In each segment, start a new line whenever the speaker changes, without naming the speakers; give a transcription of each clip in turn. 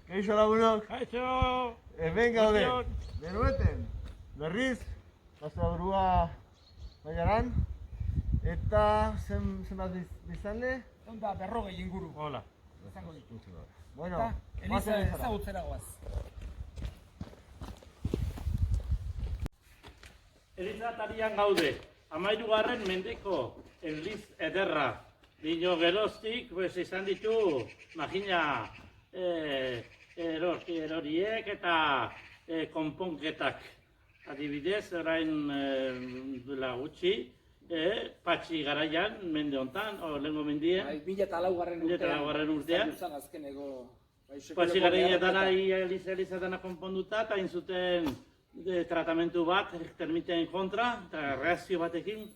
Kaixo lagunok,
Kaixo!
hemen gaude. Berueten, berriz, Basaburua baiaran. Eta zenbat biztanle?
Onda berrogei inguru.
Hola.
Izango ditu.
Bueno,
Eta Eliza ezagutzera goaz.
Elizatarian gaude, 13. mendeko Eliz ederra. Dino geroztik, izan ditu, magina, eroriek eta konponketak. Adibidez, orain duela gutxi, patxi garaian, mende hontan, lehenko mendien.
2004
urtean.
Azkeneko...
Patxi garaian Elizatana konponduta, eta inzuten tratamentu bat, termiten kontra, eta reakzio batekin,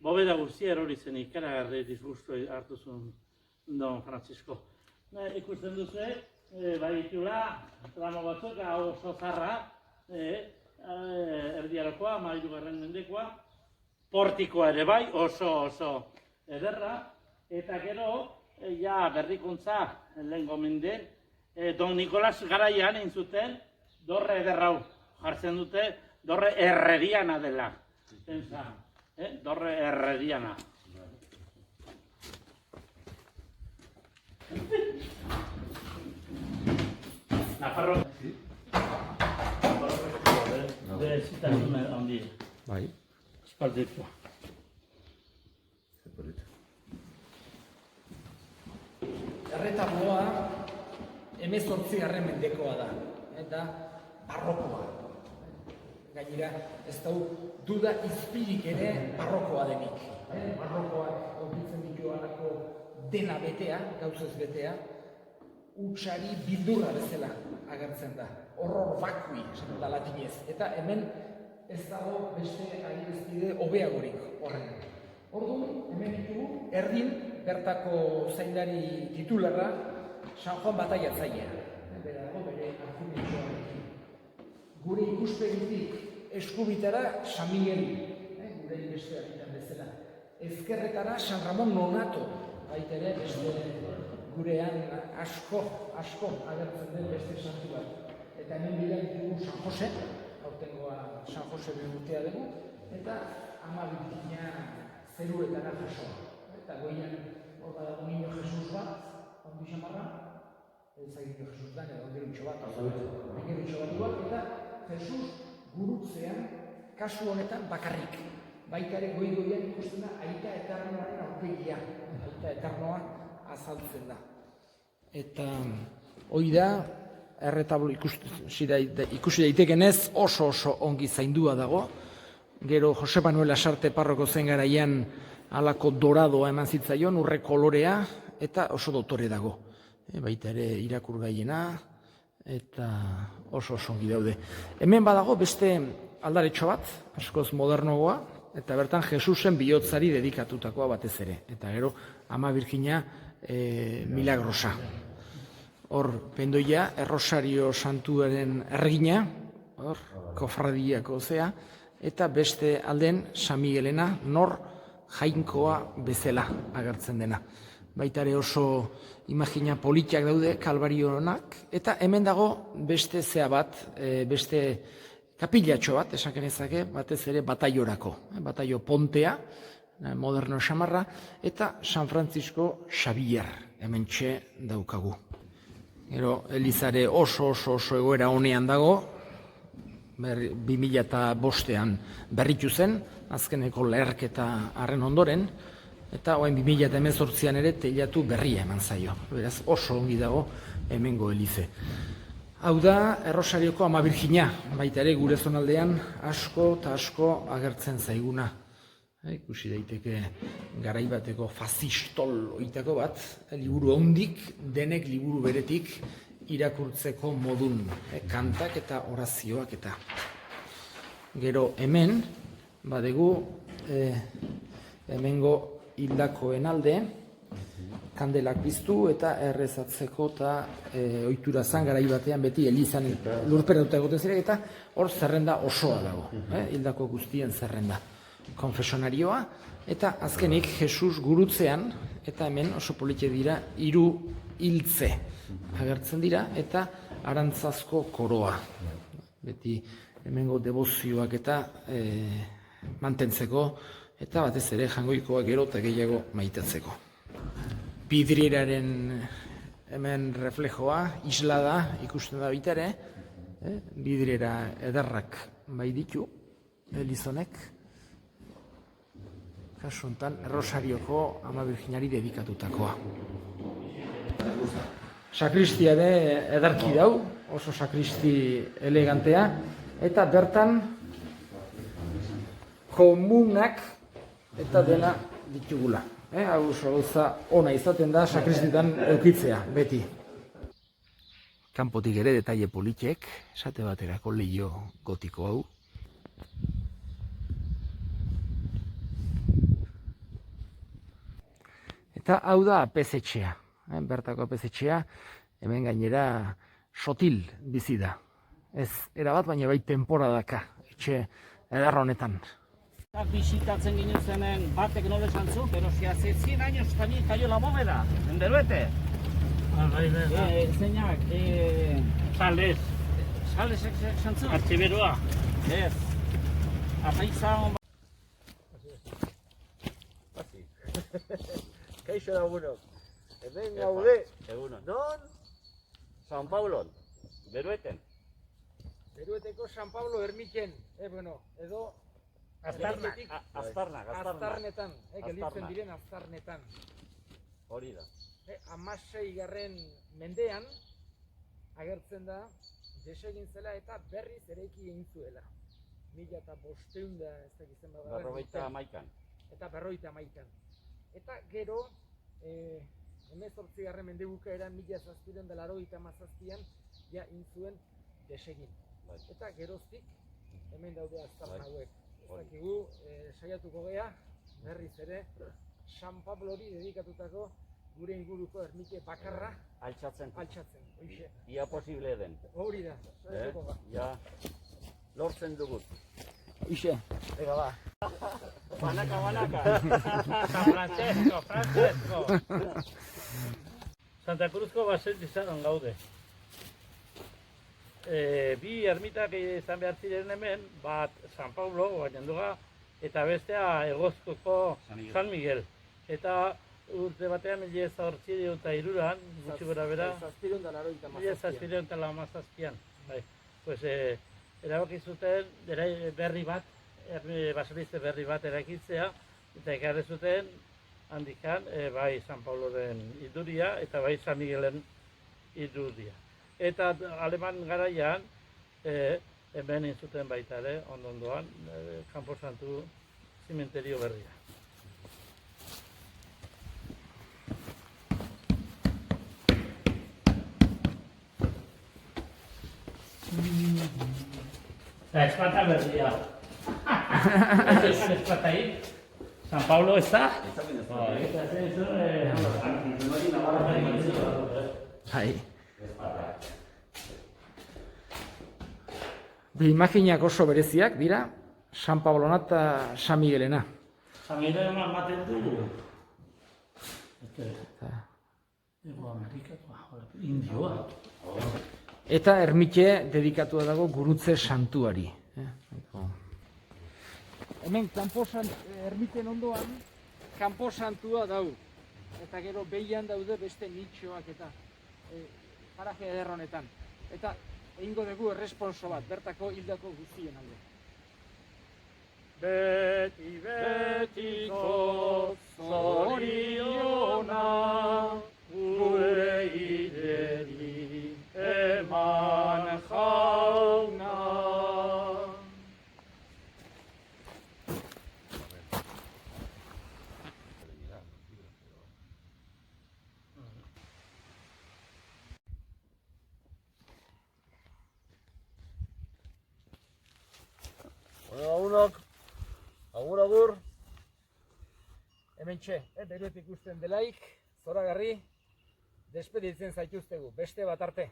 bobeda guztia erori zen ikaragarri disgustu hartu zuen Don Francisco. Ikusten duzu, baditula, tramo batzuk, hau oso zarra, erdiarokoa, 13. mendekoa, portikoa ere bai, oso ederra, eta gero, ja berrikuntza lehengo menden, Don Nikolas garaian intzuten, dorre ederrau jartzen dute, dorre herreriana dela. Dorre herreriana. Nafarro. De zitasun handi.
Bai.
Espaldikoa.
Erretabloa 18. mendekoa da. Eta barrokoa. Gainera, ez da duda izpirik ere barrokoa denik. Barrokoa aurkitzen ditu halako dena betea, gauzez betea, hutsari bildurra bezala agertzen da. Horror bakui, esan da latinez. Eta hemen ez dago beste adierazpide hobeagorik horren. Orduan, hemen ditugu, erdin bertako zaindari titularra San Juan Bataiatzailea. Berago bere arkumentxoarekin. Gure ikuspegitik eskubitara San Miguel, gure beste agitan bezala. Ezkerretara San Ramon Nonato, baita ere beste gurean asko agertzen den beste santu bat. Eta hemen bila ditugu San Jose, aurtengoa San Jose urtea dugu, eta Ama Birjina zeruetara jasoa. Eta goian hor badago Niño Jesus bat, ondi xamarra, ezagiko Jesus da, edo gerutxo bat, eta Jesus gurutzean, kasu honetan bakarrik. Baita ere goian ikusten da Aita Eternoaren aurpegia. Aita Eternoa azaltzen da. Eta hori da, erretablo ikusi daitekenez oso ongi zaindua dago. Gero Jose Manuel Lasarte parroko zen garaian halako doradoa eman zitzaion, urre kolorea, eta oso dotore dago. Baita ere irakurgaiena, eta oso ongi daude. Hemen badago beste aldaretxo bat, askoz modernogoa, eta bertan Jesusen bihotzari dedikatutakoa batez ere. Eta gero Ama Birjina Milagrosa. Hor, pendoia, Errosario Santuaren erregina, hor, kofradiako zea, eta beste alden San Miguelena, nor jainkoa bezala agertzen dena. Baita ere oso imagina politiak daude, kalbarionak, eta hemen dago beste zea bat, beste kapilatxo bat, esan genezake, batez ere bataiorako. Bataio Pontea, moderno xamarra, eta San Francisco Xavier, hemen txe daukagu. Gero, Elizare oso egoera honean dago, 2005an berritu zen, azkeneko leherketa harren ondoren, eta orain 2018an ere teilatu berria eman zaio. Beraz, oso ongi dago hemengo Elize. Hau da, Errosarioko Ama Birjina, baita ere gure zonaldean asko agertzen zaiguna. Ikusi daiteke garaibateko fasistol oitako bat, liburu hondik, denek liburu beretik irakurtzeko modun, kantak eta orazioak eta. Gero hemen, badegu, hemengo hildakoen alde, kandelak piztu eta errezatzeko eta ohitura zan garaibatean beti Elizan lurperatuta egoten ziren eta hor zerrenda osoa dago, hildako guztien zerrenda. konfesionarioa, eta azkenik Jesus gurutzean, eta hemen oso polite dira, 3 hiltze agertzen dira, eta arantzazko koroa. Beti hemengo debozioak eta mantentzeko, eta batez ere Jangoikoa gero eta gehiago maitatzeko. Bidrieraren hemen reflejoa, isla da, ikusten da baita ere, bidriera ederrak bai ditu, Elizonek, kasu honetan Rosarioko Ama Birjinari dedikatutakoa. Sakristia ere ederki dau, oso sakristi elegantea, eta bertan komunak eta dena ditugula. Hau oso gauza ona izaten da sakristitan eukitzea, beti. Kanpotik ere detaile politek, esate baterako leiho gotiko hau. Eta hau da apezetxea, bertako apezetxea, hemen gainera sotil bizi da. Ez erabat, baina bai temporadaka, etxe ederra honetan.
Bisitatzen ginen zenen batek nola esan zu, pero si hace 100 años también cayó la bóveda, en Deruete. Zeinak,
Sales,
sales esan zu?
artxiberua.
Ez. Apaizan
Kaixo lagunok. Hemen gaude.
egunon.
Non?
San Paulon, Derueten.
Berueteko San Pablo ermiten, edo Aztarnetan, gelditzen diren Aztarnetan.
Hori da.
16. mendean agertzen da desegin zela eta berriz eraiki egin zuela. 1500 da ez dakit zenbat da.
51.
Eta 51. Eta gero 18. mende bukaeran 1787an ja egin zuen desegin. Eta geroztik hemen daude aztarna hauek. Ez dakigu saiatuko gea berriz ere San Pablori dedikatutako gure inguruko ermite bakarra
Altxatzen.
Hoxe.
Ia posible den.
Hori da. Saiatuko ga.
Ja, lortzen dugut.
Hoxe. Ega ba.
Banaka.
Francesco. Santa Cruzko baselizan gaude. Bi ermitak izan behar ziren hemen, bat San Pablo, Bainanduga, eta bestea Egozkoko San Miguel. Eta urte batean 1803an, gutxi gora bera, 1787an. Pues erabaki zuten berri bat, baselize berri bat eraikitzea, eta ekarri zuten handikan bai San Pabloren irudia eta bai San Miguelen irudia. Eta aleman garaian hemen inzuten baita ere, ondoan, Kanposantu zimenterio berria. Eta espata berria. Ez espata hil. San Pablo ez da?
Bi imaginak oso bereziak dira San Pablona eta San Miguelena.
San Miguelen ematen du. Indioa.
Eta ermite dedikatua dago gurutze santuari. Hemen ermiten ondoan kanpo santua dau. Eta gero behian daude beste nitxoak eta paraje eder honetan. Eta egingo dugu erresponso bat, bertako hildako guztien alde.
Beti betiko zoriona gure ideri eman jauna.
Lagunok, agur.
Hementxe, Beruet ikusten delaik, zoragarri, despeditzen zaituztegu, beste bat arte.